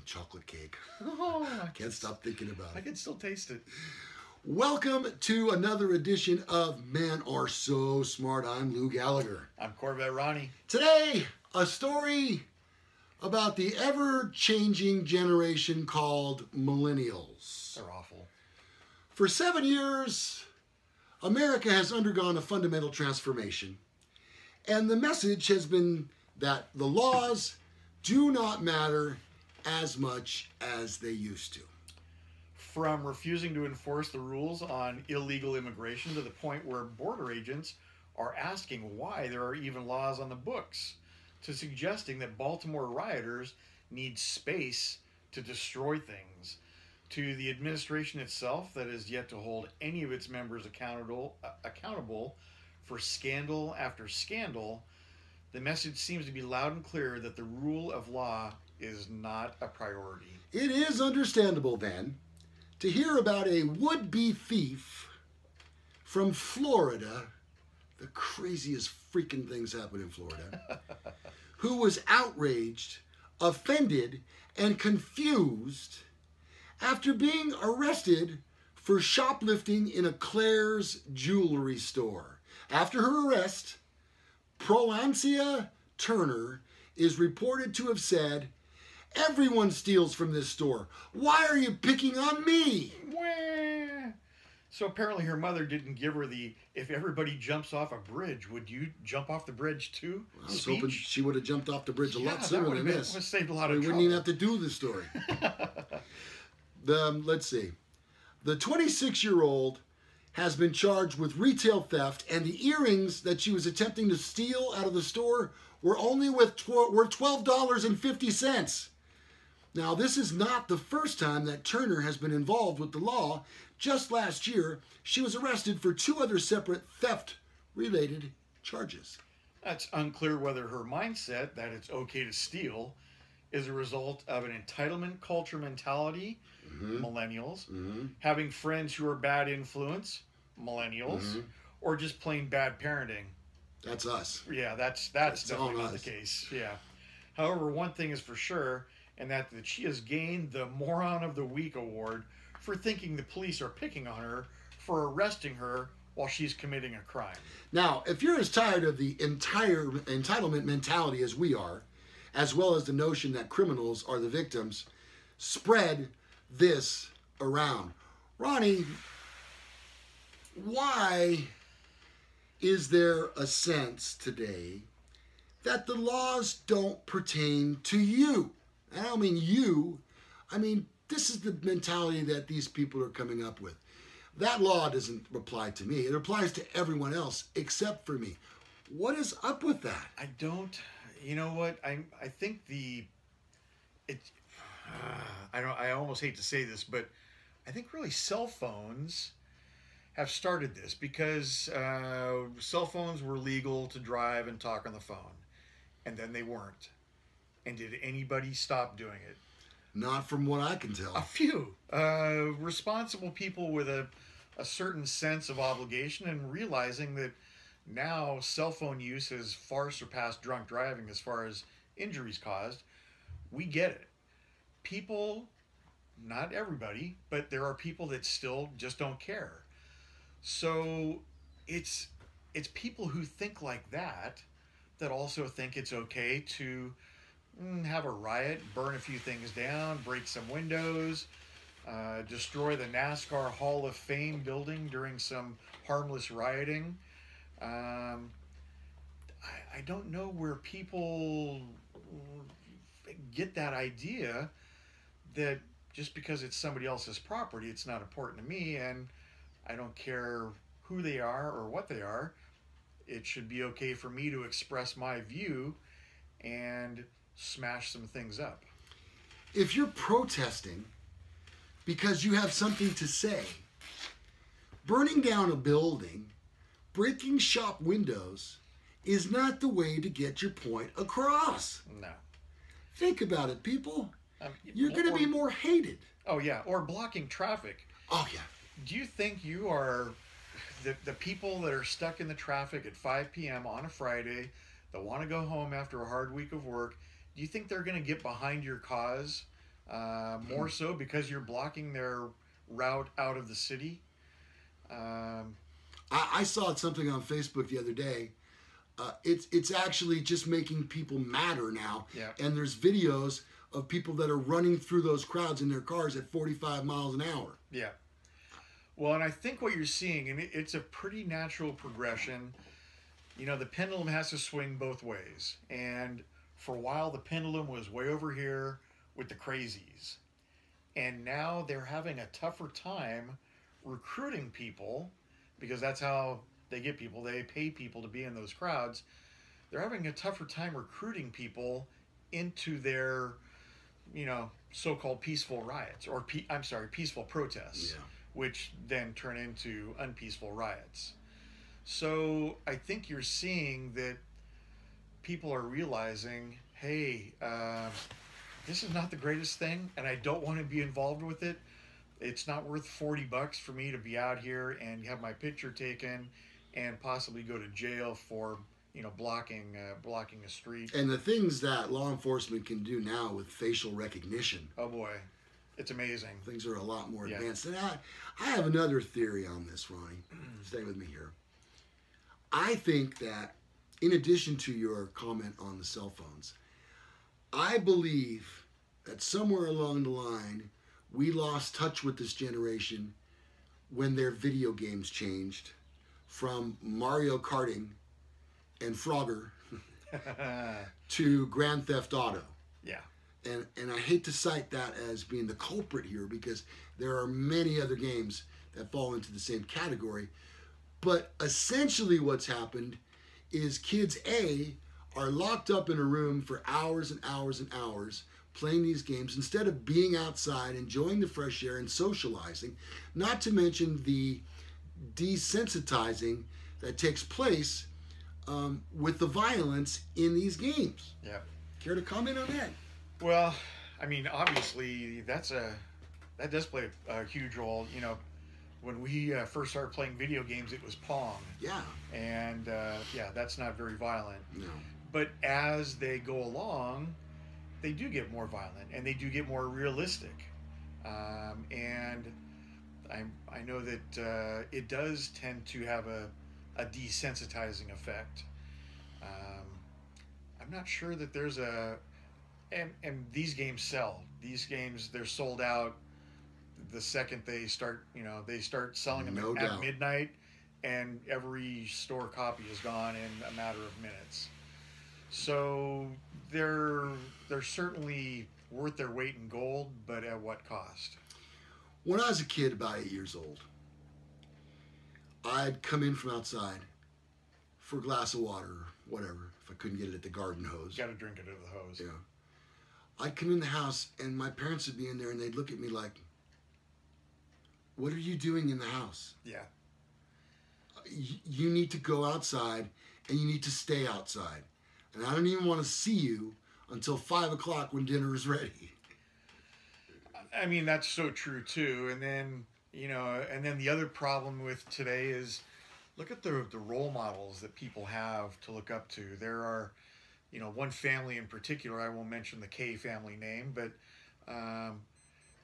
chocolate cake. Oh, I can't stop thinking about it. I can still taste it. Welcome to another edition of Men Are So Smart. I'm Lou Gallagher. I'm Corvette Ronnie. Today, a story about the ever-changing generation called millennials. They're awful. For 7 years, America has undergone a fundamental transformation. And the message has been that the laws do not matter as much as they used to. From refusing to enforce the rules on illegal immigration to the point where border agents are asking why there are even laws on the books, to suggesting that Baltimore rioters need space to destroy things, to the administration itself that is yet to hold any of its members accountable for scandal after scandal. The message seems to be loud and clear that the rule of law is not a priority. It is understandable, then, to hear about a would-be thief from Florida, the craziest freaking things happen in Florida, who was outraged, offended, and confused after being arrested for shoplifting in a Claire's jewelry store. After her arrest, Prolancia Turner is reported to have said, "Everyone steals from this store. Why are you picking on me?" Wah. So apparently her mother didn't give her the, if everybody jumps off a bridge, would you jump off the bridge too? I was hoping she would have jumped off the bridge a lot sooner than this. Would have saved a lot of we trouble. wouldn't even have to do this story. Let's see. The 26-year-old has been charged with retail theft, and the earrings that she was attempting to steal out of the store were only worth $12.50. Now, this is not the first time that Turner has been involved with the law. Just last year, she was arrested for 2 other separate theft-related charges. It's unclear whether her mindset that it's okay to steal is a result of an entitlement culture mentality, millennials, having friends who are bad influence, millennials, or just plain bad parenting. That's us. Yeah, that's definitely not the case. Yeah. However, one thing is for sure, and that she has gained the Moron of the Week award for thinking the police are picking on her for arresting her while she's committing a crime. Now, if you're as tired of the entire entitlement mentality as we are, as well as the notion that criminals are the victims, spread this around. Ronnie, why is there a sense today that the laws don't pertain to you? I don't mean you. I mean, this is the mentality that these people are coming up with. That law doesn't apply to me. It applies to everyone else except for me. What is up with that? I don't. You know what? I think I almost hate to say this, but I think really cell phones have started this because cell phones were legal to drive and talk on the phone, and then they weren't. And did anybody stop doing it? Not from what I can tell. A few responsible people with a certain sense of obligation and realizing that now cell phone use has far surpassed drunk driving as far as injuries caused. We get it. People, not everybody, but there are people that still just don't care. So it's people who think like that also think it's okay to have a riot, burn a few things down, break some windows, destroy the NASCAR Hall of Fame building during some harmless rioting. I don't know where people get that idea that just because it's somebody else's property, it's not important to me, and I don't care who they are or what they are. It should be okay for me to express my view and smash some things up. If you're protesting because you have something to say, burning down a building, breaking shop windows is not the way to get your point across. No. Think about it, people. You're going to be more hated. Oh, yeah. Or blocking traffic. Oh, yeah. Do you think you are the people that are stuck in the traffic at 5 p.m. on a Friday that want to go home after a hard week of work? Do you think they're going to get behind your cause More so because you're blocking their route out of the city. I saw something on Facebook the other day. It's actually just making people madder now. Yeah. And there's videos of people that are running through those crowds in their cars at 45 miles an hour. Yeah. Well, and I think what you're seeing, and it's a pretty natural progression. You know, the pendulum has to swing both ways. And for a while, the pendulum was way over here with the crazies. And now they're having a tougher time recruiting people, because that's how they get people. They pay people to be in those crowds. They're having a tougher time recruiting people into their, you know, so-called peaceful riots, or peaceful protests, Yeah. which then turn into unpeaceful riots. So I think you're seeing that people are realizing, hey, this is not the greatest thing, and I don't want to be involved with it. It's not worth $40 for me to be out here and have my picture taken and possibly go to jail for, you know, blocking a street. And the things that law enforcement can do now with facial recognition. Oh boy, it's amazing. Things are a lot more Yeah. advanced. And I have another theory on this, Ronnie. Stay with me here. I think that in addition to your comment on the cell phones, I believe that somewhere along the line, we lost touch with this generation when their video games changed from Mario Karting and Frogger to Grand Theft Auto. Yeah. And I hate to cite that as being the culprit here, because there are many other games that fall into the same category. But essentially what's happened is kids, A, are locked up in a room for hours and hours and hours playing these games instead of being outside, enjoying the fresh air and socializing, not to mention the desensitizing that takes place with the violence in these games. Yeah. Care to comment on that? Well, I mean, obviously, that does play a huge role. You know, when we first started playing video games, it was Pong. Yeah. And, yeah, that's not very violent. No. But as they go along, they do get more violent, and they do get more realistic. And I know that it does tend to have a desensitizing effect. I'm not sure that there's and these games sell. These games, they're sold out the second they start, they start selling them No at doubt. midnight, and every store copy is gone in a matter of minutes. So they're certainly worth their weight in gold, but at what cost? When I was a kid, about 8 years old, I'd come in from outside for a glass of water or whatever, if I couldn't get it at the garden hose. You got to drink it out of the hose. Yeah. I'd come in the house and my parents would be in there and they'd look at me like, "What are you doing in the house? Yeah. You need to go outside and you need to stay outside. And I don't even want to see you until 5 o'clock when dinner is ready." I mean, that's so true too. And then, the other problem with today is, look at the role models that people have to look up to. There are, one family in particular, I won't mention the K family name, but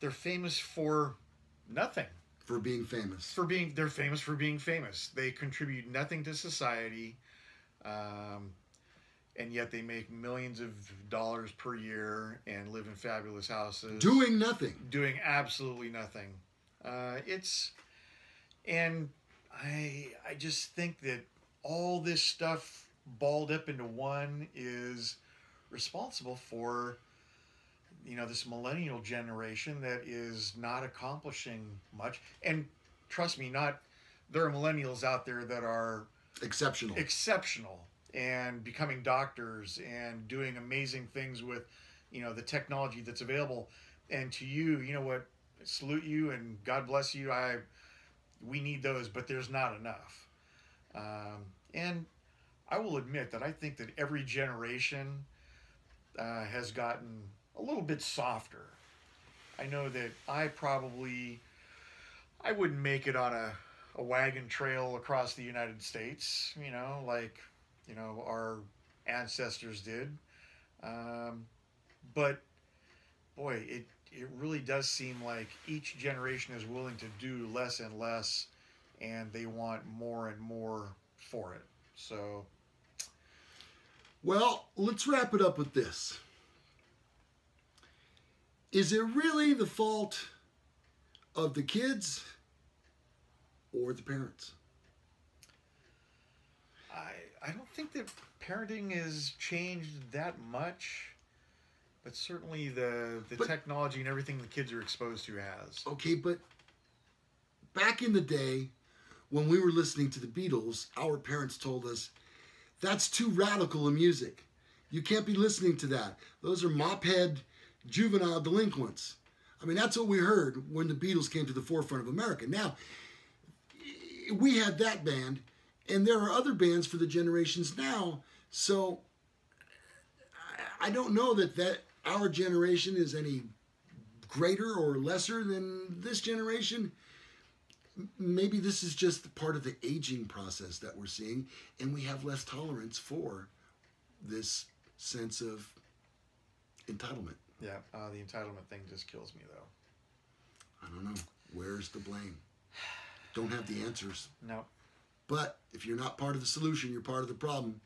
they're famous for nothing. For being famous. They're famous for being famous. They contribute nothing to society, and yet they make millions of dollars per year and live in fabulous houses. Doing nothing. Doing absolutely nothing. And I just think that all this stuff balled up into one is responsible for, this millennial generation that is not accomplishing much. And trust me, there are millennials out there that are Exceptional. and becoming doctors and doing amazing things with, the technology that's available. And to you, you know what, salute you and God bless you. We need those, but there's not enough. And I will admit that I think that every generation has gotten a little bit softer. I know that I wouldn't make it on a wagon trail across the United States, like, our ancestors did. But boy, it really does seem like each generation is willing to do less and less, and they want more and more for it. So, well, let's wrap it up with this. Is it really the fault of the kids or the parents? I don't think that parenting has changed that much, but certainly the technology and everything the kids are exposed to has. Okay, but back in the day when we were listening to the Beatles, our parents told us, that's too radical a music. You can't be listening to that. Those are mophead juvenile delinquents. I mean, that's what we heard when the Beatles came to the forefront of America. Now, we had that band, and there are other bands for the generations now. So I don't know that our generation is any greater or lesser than this generation. Maybe this is just part of the aging process that we're seeing, and we have less tolerance for this sense of entitlement. Yeah, the entitlement thing just kills me, though. I don't know. Where's the blame? Don't have the answers. No. But if you're not part of the solution, you're part of the problem.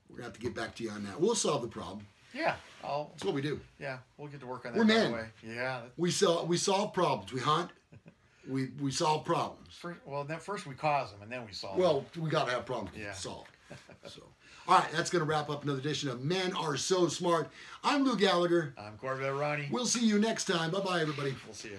We're going to have to get back to you on that. We'll solve the problem. Yeah, That's what we do. Yeah, we'll get to work on that. We're right men. away. Yeah. We solve problems. We hunt. We solve problems. First we cause them, and then we solve Well, we got to have problems to solve. So, all right, that's going to wrap up another edition of Men Are So Smart. I'm Lou Gallagher. them. I'm Corvette Ronnie. We'll see you next time. Bye-bye, everybody. We'll see you.